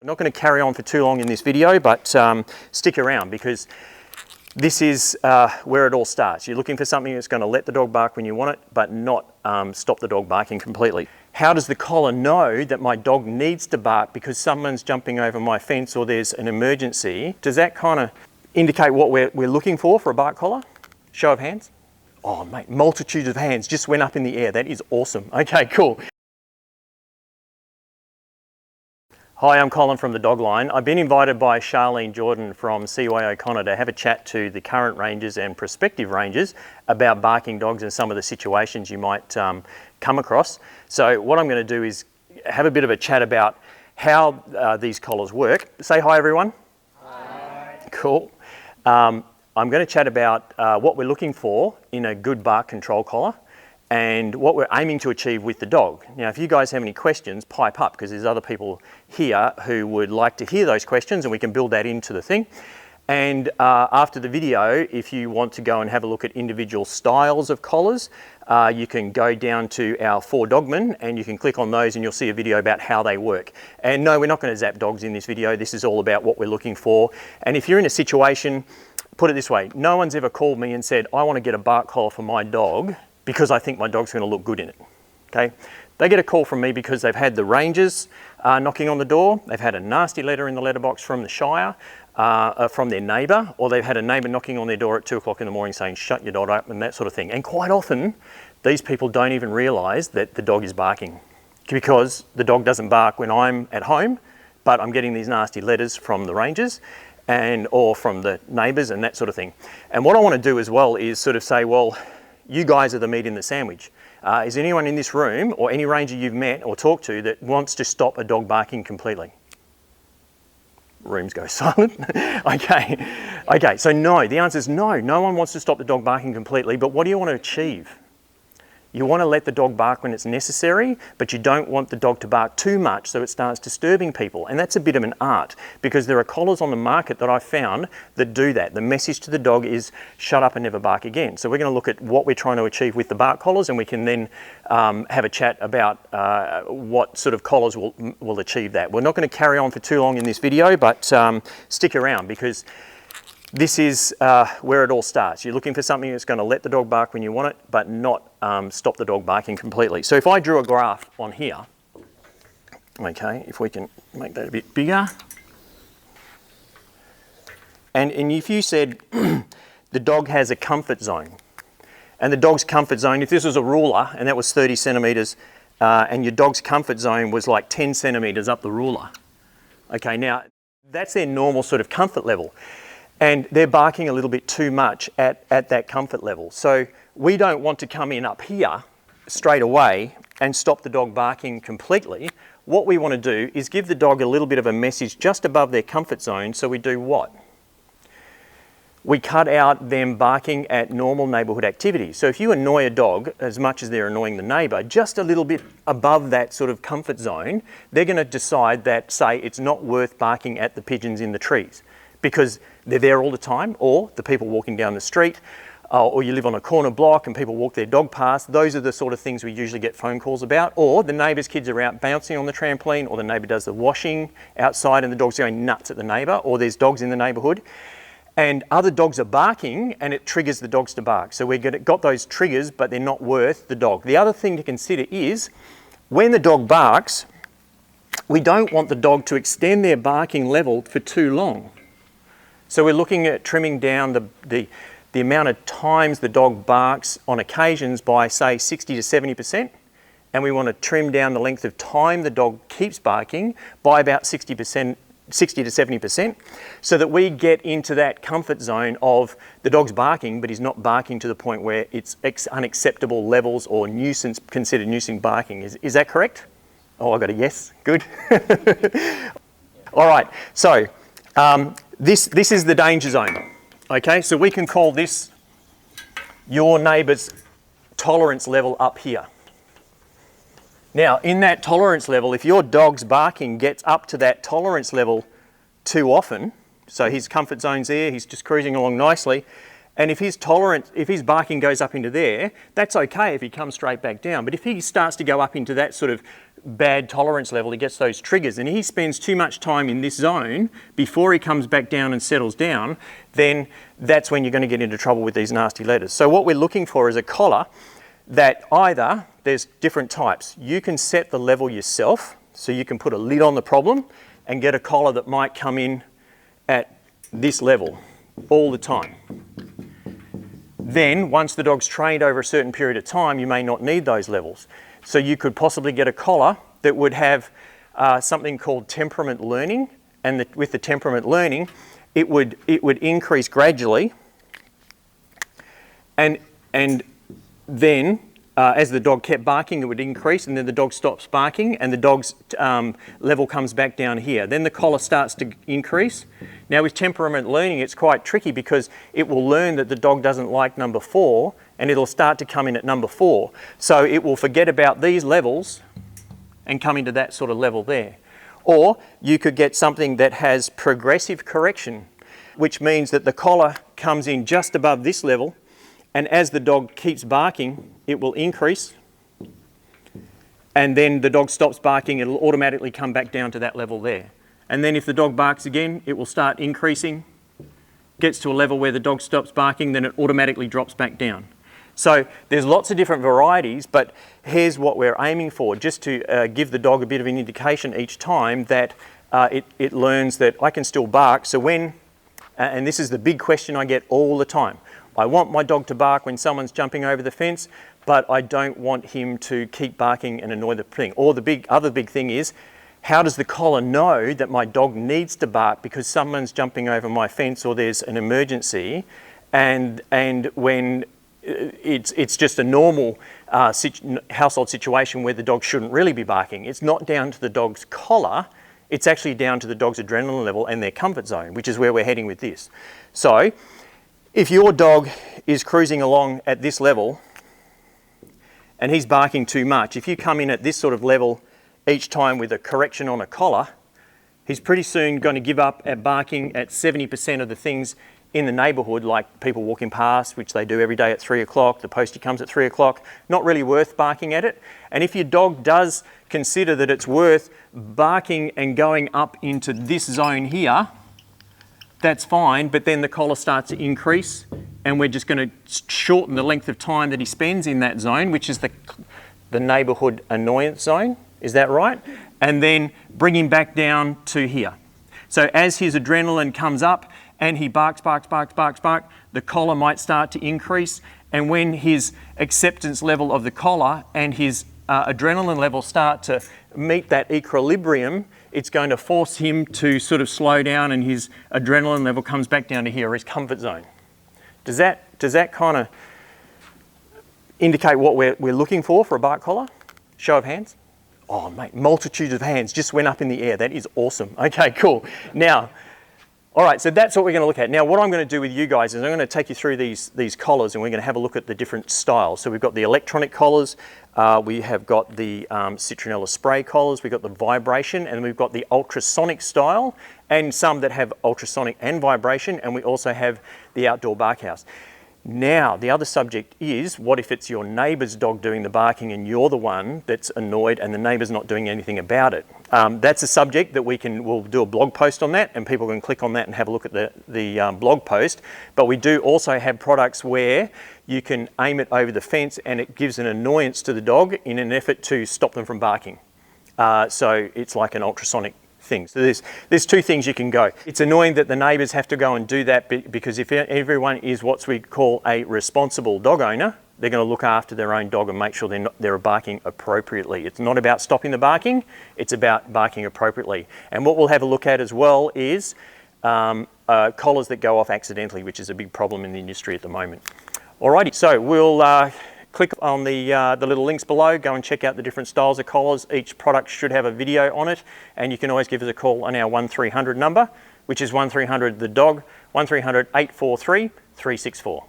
I'm not going to carry on for too long in this video, but stick around because this is where it all starts. You're looking for something that's going to let the dog bark when you want it, but not stop the dog barking completely. How does the collar know that my dog needs to bark because someone's jumping over my fence or there's an emergency? Does that kind of indicate what we're looking for a bark collar? Show of hands. Oh mate, multitudes of hands just went up in the air. That is awesome. Okay, cool. Hi, I'm Colin from the Dog Line. I've been invited by Charlene Jordan from CY O'Connor to have a chat to the current rangers and prospective rangers about barking dogs and some of the situations you might come across. So what I'm going to do is have a bit of a chat about how these collars work. Say hi everyone. Hi. Cool. I'm going to chat about what we're looking for in a good bark control collar and what we're aiming to achieve with the dog. Now, if you guys have any questions, pipe up, because there's other people here who would like to hear those questions and we can build that into the thing. And after the video, if you want to go and have a look at individual styles of collars, you can go down to our 4 dogmen and you can click on those and you'll see a video about how they work. And no, we're not going to zap dogs in this video. This is all about what we're looking for. And if you're in a situation, put it this way, no one's ever called me and said, I want to get a bark collar for my dog because I think my dog's going to look good in it, okay? They get a call from me because they've had the rangers knocking on the door, they've had a nasty letter in the letterbox from the Shire, from their neighbour, or they've had a neighbour knocking on their door at 2 o'clock in the morning saying, shut your dog up, and that sort of thing. And quite often, these people don't even realise that the dog is barking because the dog doesn't bark when I'm at home, but I'm getting these nasty letters from the rangers or from the neighbours and that sort of thing. And what I want to do as well is sort of say, well, you guys are the meat in the sandwich. Is anyone in this room or any ranger you've met or talked to that wants to stop a dog barking completely? Rooms go silent. Okay, so no, the answer is no. No one wants to stop the dog barking completely, but what do you want to achieve? You want to let the dog bark when it's necessary, but you don't want the dog to bark too much so it starts disturbing people. And that's a bit of an art because there are collars on the market that I've found that do that. The message to the dog is shut up and never bark again. So we're going to look at what we're trying to achieve with the bark collars and we can then have a chat about what sort of collars will achieve that. We're not going to carry on for too long in this video, but stick around because this is where it all starts. You're looking for something that's going to let the dog bark when you want it, but not stop the dog barking completely. So if I drew a graph on here, okay, if we can make that a bit bigger. And if you said the dog has a comfort zone, and the dog's comfort zone, if this was a ruler and that was 30 centimetres, and your dog's comfort zone was like 10 centimetres up the ruler. Okay, now that's their normal sort of comfort level. And they're barking a little bit too much at that comfort level. So we don't want to come in up here straight away and stop the dog barking completely. What we want to do is give the dog a little bit of a message just above their comfort zone. So we do what? We cut out them barking at normal neighbourhood activities. So if you annoy a dog as much as they're annoying the neighbour, just a little bit above that sort of comfort zone, they're going to decide that, say, it's not worth barking at the pigeons in the trees, because they're there all the time, or the people walking down the street, or you live on a corner block and people walk their dog past. Those are the sort of things we usually get phone calls about. Or the neighbour's kids are out bouncing on the trampoline, or the neighbour does the washing outside and the dog's going nuts at the neighbour, or there's dogs in the neighbourhood. And other dogs are barking and it triggers the dogs to bark. So we've got those triggers, but they're not worth the dog. The other thing to consider is when the dog barks, we don't want the dog to extend their barking level for too long. So we're looking at trimming down the amount of times the dog barks on occasions by, say, 60 to 70%. And we want to trim down the length of time the dog keeps barking by about 60 to 70%, so that we get into that comfort zone of the dog's barking, but he's not barking to the point where it's unacceptable levels or nuisance, considered nuisance barking. Is that correct? Oh, I got a yes. Good. All right. So this is the danger zone. Okay, so we can call this your neighbour's tolerance level up here. Now, in that tolerance level, if your dog's barking gets up to that tolerance level too often, so his comfort zone's there, he's just cruising along nicely, And if his tolerance, if his barking goes up into there, that's okay if he comes straight back down. But if he starts to go up into that sort of bad tolerance level, he gets those triggers, and he spends too much time in this zone before he comes back down and settles down, then that's when you're going to get into trouble with these nasty letters. So what we're looking for is a collar that either, there's different types. You can set the level yourself, so you can put a lid on the problem and get a collar that might come in at this level all the time. Then, once the dog's trained over a certain period of time, you may not need those levels. So you could possibly get a collar that would have something called Temperament Learning, and with the Temperament Learning, it would increase gradually, and then as the dog kept barking, it would increase, and then the dog stops barking, and the dog's level comes back down here. Then the collar starts to increase. Now with Temperament Learning, it's quite tricky because it will learn that the dog doesn't like number 4, and it'll start to come in at number 4. So it will forget about these levels and come into that sort of level there. Or you could get something that has progressive correction, which means that the collar comes in just above this level, and as the dog keeps barking, it will increase, and then the dog stops barking, it'll automatically come back down to that level there. And then if the dog barks again, it will start increasing, gets to a level where the dog stops barking, then it automatically drops back down. So there's lots of different varieties, but here's what we're aiming for, just to give the dog a bit of an indication each time that it learns that I can still bark. So when, and this is the big question I get all the time, I want my dog to bark when someone's jumping over the fence, but I don't want him to keep barking and annoy the thing. Or the other big thing is, how does the collar know that my dog needs to bark because someone's jumping over my fence or there's an emergency, and when it's just a normal household situation where the dog shouldn't really be barking? It's not down to the dog's collar, it's actually down to the dog's adrenaline level and their comfort zone, which is where we're heading with this. So if your dog is cruising along at this level and he's barking too much, if you come in at this sort of level each time with a correction on a collar, he's pretty soon going to give up at barking at 70% of the things in the neighbourhood, like people walking past, which they do every day at 3 o'clock, the postie comes at 3 o'clock, not really worth barking at it. And if your dog does consider that it's worth barking and going up into this zone here, that's fine, but then the collar starts to increase, and we're just going to shorten the length of time that he spends in that zone, which is the neighbourhood annoyance zone. Is that right? And then bring him back down to here. So as his adrenaline comes up and he barks, the collar might start to increase, and when his acceptance level of the collar and his adrenaline level start to meet that equilibrium, it's going to force him to sort of slow down, and his adrenaline level comes back down to here, his comfort zone. Does that kind of indicate what we're looking for a bark collar? Show of hands. Oh mate, multitudes of hands just went up in the air. That is awesome. Okay, cool. Now, all right, so that's what we're going to look at. Now, what I'm going to do with you guys is I'm going to take you through these collars, and we're going to have a look at the different styles. So we've got the electronic collars, we have got the citronella spray collars, we've got the vibration, and we've got the ultrasonic style, and some that have ultrasonic and vibration, and we also have the outdoor bark house. Now, the other subject is, what if it's your neighbour's dog doing the barking and you're the one that's annoyed and the neighbour's not doing anything about it? That's a subject that we'll do a blog post on that, and people can click on that and have a look at the blog post. But we do also have products where you can aim it over the fence and it gives an annoyance to the dog in an effort to stop them from barking. So it's like an ultrasonic thing. So there's two things you can go. It's annoying that the neighbours have to go and do that, because if everyone is what we call a responsible dog owner, they're going to look after their own dog and make sure they're barking appropriately. It's not about stopping the barking, it's about barking appropriately. And what we'll have a look at as well is collars that go off accidentally, which is a big problem in the industry at the moment. Alrighty, so we'll click on the little links below, go and check out the different styles of collars. Each product should have a video on it, and you can always give us a call on our 1300 number, which is 1300 the dog, 1300 843 364.